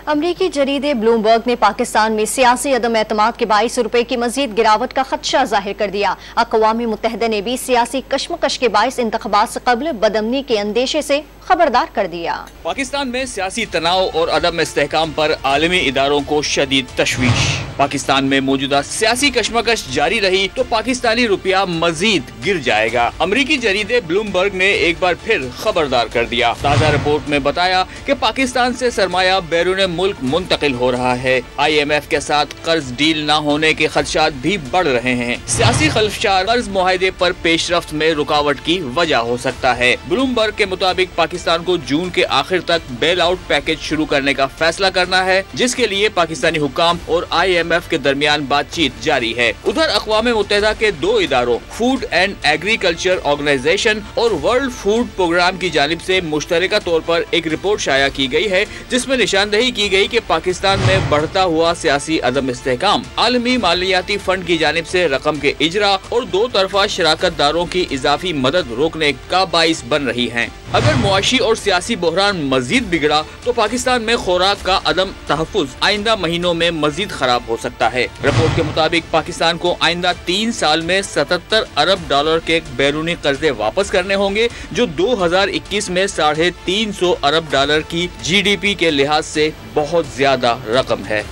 अमरीकी जरीदे ब्लूमबर्ग ने पाकिस्तान में सियासी अदम एतमाद के बाईस रुपए की मजीद गिरावट का खदशा जाहिर कर दिया। अक़वाम मुत्तहिदा ने भी सियासी कशमकश के बाईस इंतख़ाबात से कबल बदअमनी के अंदेशे से खबरदार कर दिया। पाकिस्तान में सियासी तनाव और अदम इस्तेहकाम पर आलमी इदारों को शदीद तशवीश। पाकिस्तान में मौजूदा सियासी कशमकश जारी रही तो पाकिस्तानी रुपया मजीद गिर जाएगा। अमरीकी जरीदे ब्लूमबर्ग ने एक बार फिर खबरदार कर दिया। ताज़ा रिपोर्ट में बताया कि पाकिस्तान से सरमाया बैरून मुल्क मुंतकिल हो रहा है। IMF के साथ कर्ज डील न होने के खदशात भी बढ़ रहे हैं। सियासी खलफशार कर्ज मुआहदे पर पेशरफ्त में रुकावट की वजह हो सकता है। ब्लूमबर्ग के मुताबिक पाकिस्तान को जून के आखिर तक बेल आउट पैकेज शुरू करने का फैसला करना है, जिसके लिए पाकिस्तानी हुक्काम और IMF के दरमियान बातचीत जारी है। उधर अक़वाम मुत्तहिदा के दो इदारों फूड एंड एग्रीकल्चर ऑर्गेनाइजेशन और वर्ल्ड फूड प्रोग्राम की जानिब से मुश्तरका तौर पर एक रिपोर्ट शाया की गई है, जिसमें निशानदही की गई कि पाकिस्तान में बढ़ता हुआ सियासी अदम इस्तेहकाम आलमी मालियाती फंड की जानिब से रकम के इजरा और दो तरफा शराकत दारों की इजाफी मदद रोकने का बाइस बन रही है। अगर मुआशी और सियासी बहरान मजीद बिगड़ा तो पाकिस्तान में खुराक का अदम तहफ़्फ़ुज़ आइंदा महीनों में मजीद खराब हो सकता है। रिपोर्ट के मुताबिक पाकिस्तान को आइंदा 3 साल में 77 अरब डॉलर के बैरूनी कर्जे वापस करने होंगे, जो 2021 में 350 अरब डॉलर की GDP के लिहाज से बहुत ज्यादा रकम है।